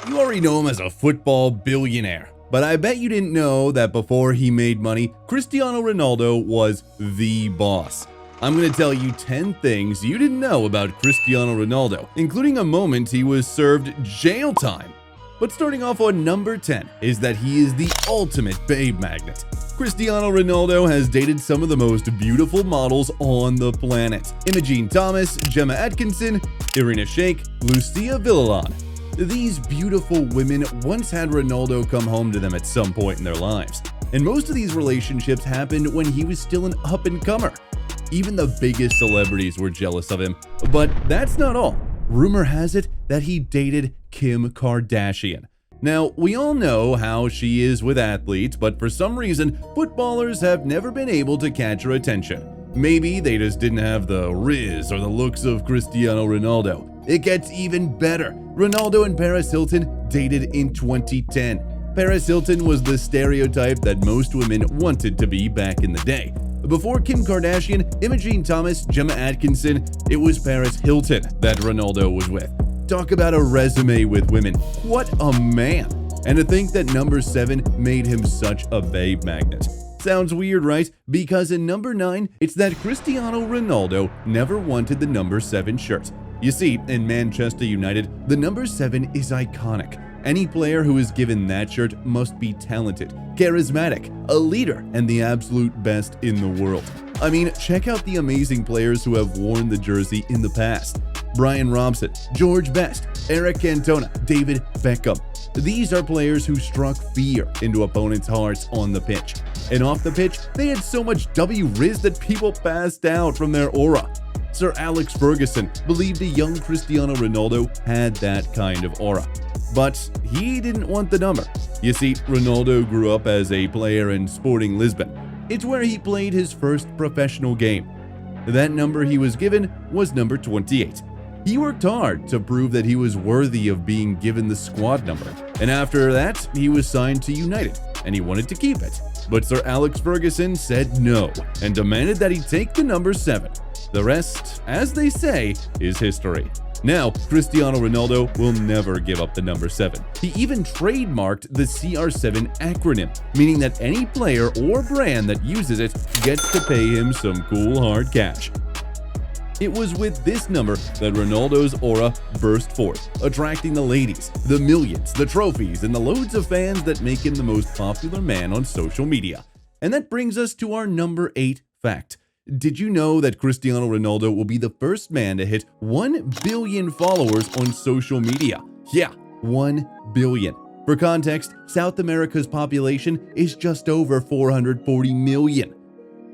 You already know him as a football billionaire, but I bet you didn't know that before he made money, Cristiano Ronaldo was the boss. I'm going to tell you 10 things you didn't know about Cristiano Ronaldo, including a moment he was served jail time. But starting off on number 10 is that he is the ultimate babe magnet. Cristiano Ronaldo has dated some of the most beautiful models on the planet. Imogen Thomas, Gemma Atkinson, Irina Shayk, Lucia Villalon. These beautiful women once had Ronaldo come home to them at some point in their lives. And most of these relationships happened when he was still an up-and-comer. Even the biggest celebrities were jealous of him. But that's not all. Rumor has it that he dated Kim Kardashian. Now, we all know how she is with athletes, but for some reason, footballers have never been able to catch her attention. Maybe they just didn't have the riz or the looks of Cristiano Ronaldo. It gets even better. Ronaldo and Paris Hilton dated in 2010. Paris Hilton was the stereotype that most women wanted to be back in the day. Before Kim Kardashian, Imogen Thomas, Gemma Atkinson, it was Paris Hilton that Ronaldo was with. Talk about a resume with women. What a man. And to think that number 7 made him such a babe magnet. Sounds weird, right? Because in number 9, it's that Cristiano Ronaldo never wanted the number 7 shirt. You see, in Manchester United, the number 7 is iconic. Any player who is given that shirt must be talented, charismatic, a leader, and the absolute best in the world. I mean, check out the amazing players who have worn the jersey in the past. Brian Robson, George Best, Eric Cantona, David Beckham. These are players who struck fear into opponents' hearts on the pitch. And off the pitch, they had so much W-Riz that people passed out from their aura. Sir Alex Ferguson believed a young Cristiano Ronaldo had that kind of aura. But he didn't want the number. You see, Ronaldo grew up as a player in Sporting Lisbon. It's where he played his first professional game. That number he was given was number 28. He worked hard to prove that he was worthy of being given the squad number. And after that, he was signed to United, and he wanted to keep it. But Sir Alex Ferguson said no, and demanded that he take the number 7. The rest, as they say, is history. Now, Cristiano Ronaldo will never give up the number 7. He even trademarked the CR7 acronym, meaning that any player or brand that uses it gets to pay him some cool hard cash. It was with this number that Ronaldo's aura burst forth, attracting the ladies, the millions, the trophies, and the loads of fans that make him the most popular man on social media. And that brings us to our number 8 fact. Did you know that Cristiano Ronaldo will be the first man to hit 1 billion followers on social media? Yeah, 1 billion. For context, South America's population is just over 440 million.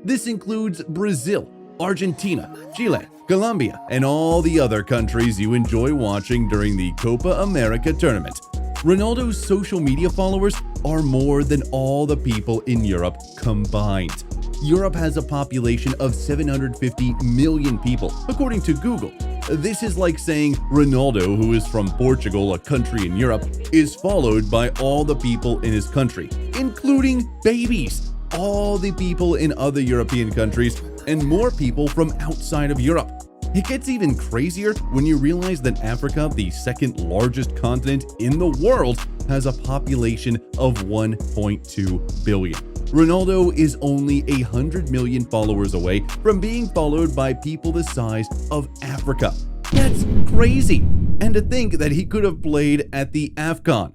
This includes Brazil, Argentina, Chile, Colombia, and all the other countries you enjoy watching during the Copa America tournament. Ronaldo's social media followers are more than all the people in Europe combined. Europe has a population of 750 million people, according to Google. This is like saying Ronaldo, who is from Portugal, a country in Europe, is followed by all the people in his country, including babies, all the people in other European countries, and more people from outside of Europe. It gets even crazier when you realize that Africa, the second largest continent in the world, has a population of 1.2 billion. Ronaldo is only 100 million followers away from being followed by people the size of Africa. That's crazy! And to think that he could have played at the AFCON.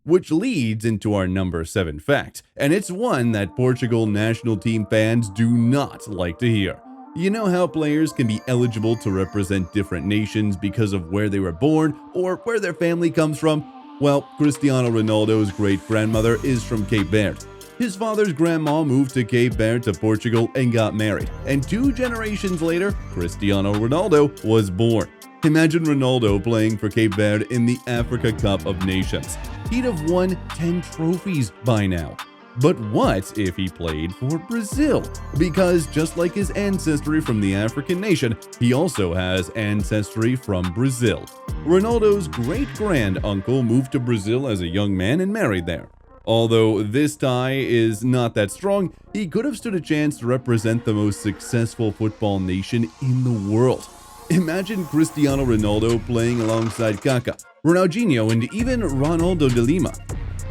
Which leads into our number 7 fact, and it's one that Portugal national team fans do not like to hear. You know how players can be eligible to represent different nations because of where they were born or where their family comes from? Well, Cristiano Ronaldo's great-grandmother is from Cape Verde. His father's grandma moved to Cape Verde to Portugal and got married, and 2 generations later, Cristiano Ronaldo was born. Imagine Ronaldo playing for Cape Verde in the Africa Cup of Nations. He'd have won 10 trophies by now. But what if he played for Brazil? Because just like his ancestry from the African nation, he also has ancestry from Brazil. Ronaldo's great-grand-uncle moved to Brazil as a young man and married there. Although this tie is not that strong, he could have stood a chance to represent the most successful football nation in the world. Imagine Cristiano Ronaldo playing alongside Kaká, Ronaldinho, and even Ronaldo de Lima.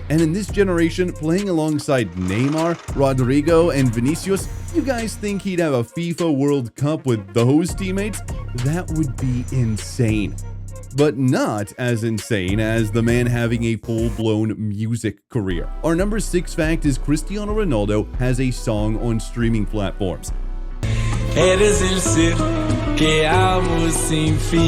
And in this generation, playing alongside Neymar, Rodrigo, and Vinicius, you guys think he'd have a FIFA World Cup with those teammates? That would be insane. But not as insane as the man having a full-blown music career. Our number 6 fact is Cristiano Ronaldo has a song on streaming platforms.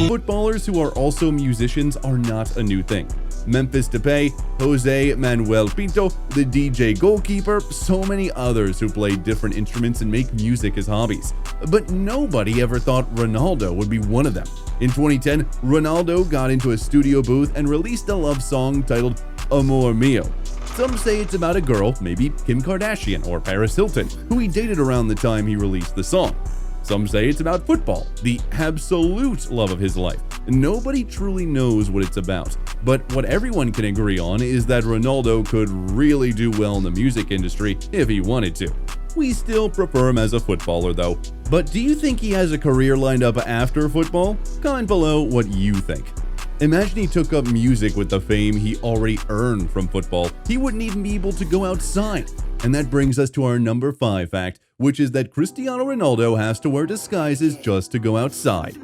Footballers who are also musicians are not a new thing. Memphis Depay, Jose Manuel Pinto, the DJ goalkeeper, so many others who play different instruments and make music as hobbies. But nobody ever thought Ronaldo would be one of them. In 2010, Ronaldo got into a studio booth and released a love song titled Amor Mio. Some say it's about a girl, maybe Kim Kardashian or Paris Hilton, who he dated around the time he released the song. Some say it's about football, the absolute love of his life. Nobody truly knows what it's about, but what everyone can agree on is that Ronaldo could really do well in the music industry if he wanted to. We still prefer him as a footballer though. But do you think he has a career lined up after football? Comment below what you think. Imagine he took up music with the fame he already earned from football. He wouldn't even be able to go outside. And that brings us to our number 5 fact, which is that Cristiano Ronaldo has to wear disguises just to go outside.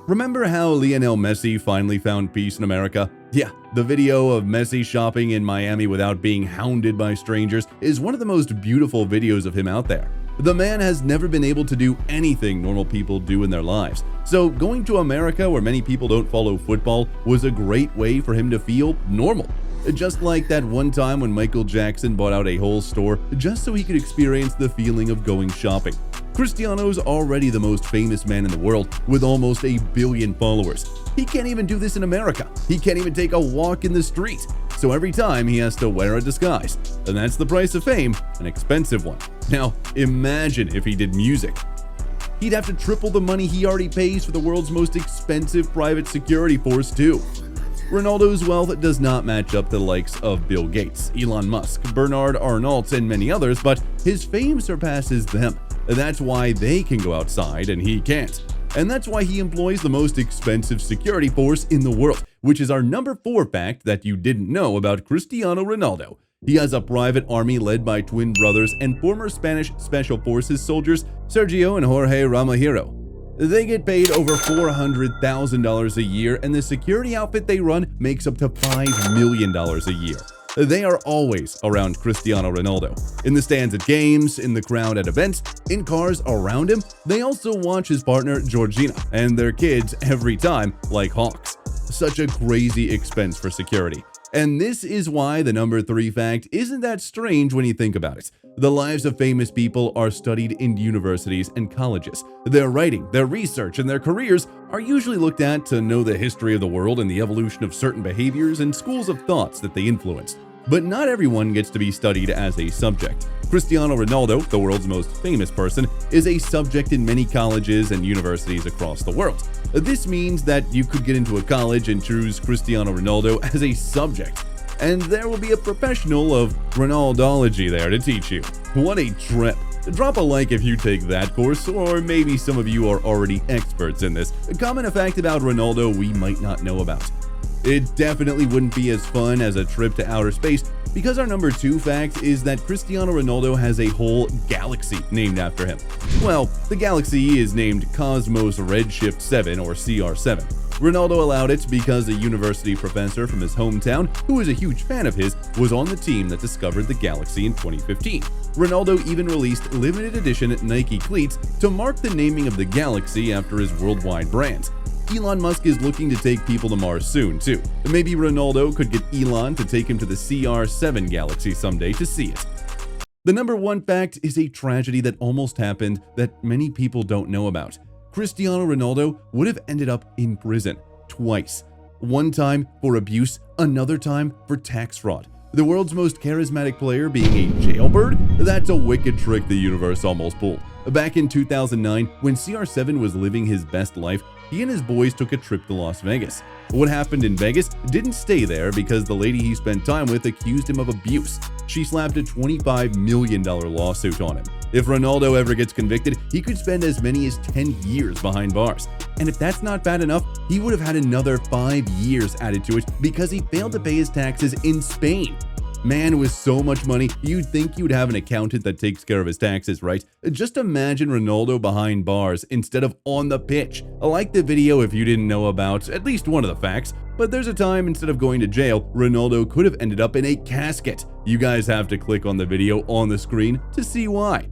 Remember how Lionel Messi finally found peace in America? Yeah, the video of Messi shopping in Miami without being hounded by strangers is one of the most beautiful videos of him out there. The man has never been able to do anything normal people do in their lives. So going to America, where many people don't follow football, was a great way for him to feel normal. Just like that one time when Michael Jackson bought out a whole store just so he could experience the feeling of going shopping. Cristiano's already the most famous man in the world with almost 1 billion followers. He can't even do this in America. He can't even take a walk in the street. So every time he has to wear a disguise. And that's the price of fame, an expensive one. Now, imagine if he did music. He'd have to triple the money he already pays for the world's most expensive private security force too. Ronaldo's wealth does not match up to the likes of Bill Gates, Elon Musk, Bernard Arnault, and many others, but his fame surpasses them. That's why they can go outside and he can't. And that's why he employs the most expensive security force in the world, which is our number 4 fact that you didn't know about Cristiano Ronaldo. He has a private army led by twin brothers and former Spanish Special Forces soldiers Sergio and Jorge Ramajero. They get paid over $400,000 a year, and the security outfit they run makes up to $5 million a year. They are always around Cristiano Ronaldo. In the stands at games, in the crowd at events, in cars around him. They also watch his partner Georgina and their kids every time like hawks. Such a crazy expense for security. And this is why the number 3 fact isn't that strange when you think about it. The lives of famous people are studied in universities and colleges. Their writing, their research, and their careers are usually looked at to know the history of the world and the evolution of certain behaviors and schools of thoughts that they influenced. But not everyone gets to be studied as a subject. Cristiano Ronaldo, the world's most famous person, is a subject in many colleges and universities across the world. This means that you could get into a college and choose Cristiano Ronaldo as a subject, and there will be a professional of Ronaldology there to teach you. What a trip! Drop a like if you take that course, or maybe some of you are already experts in this. Comment a fact about Ronaldo we might not know about. It definitely wouldn't be as fun as a trip to outer space, because our number 2 fact is that Cristiano Ronaldo has a whole galaxy named after him. Well, the galaxy is named Cosmos Redshift 7 or CR7. Ronaldo allowed it because a university professor from his hometown, who is a huge fan of his, was on the team that discovered the galaxy in 2015. Ronaldo even released limited edition Nike cleats to mark the naming of the galaxy after his worldwide brand. Elon Musk is looking to take people to Mars soon, too. Maybe Ronaldo could get Elon to take him to the CR7 galaxy someday to see it. The number 1 fact is a tragedy that almost happened that many people don't know about. Cristiano Ronaldo would have ended up in prison twice. One time for abuse, another time for tax fraud. The world's most charismatic player being a jailbird? That's a wicked trick the universe almost pulled. Back in 2009, when CR7 was living his best life, he and his boys took a trip to Las Vegas. What happened in Vegas didn't stay there because the lady he spent time with accused him of abuse. She slapped a $25 million lawsuit on him. If Ronaldo ever gets convicted, he could spend as many as 10 years behind bars. And if that's not bad enough, he would have had another 5 years added to it because he failed to pay his taxes in Spain. Man, with so much money, you'd think you'd have an accountant that takes care of his taxes, right? Just imagine Ronaldo behind bars instead of on the pitch. Like the video if you didn't know about at least one of the facts, but there's a time instead of going to jail, Ronaldo could have ended up in a casket. You guys have to click on the video on the screen to see why.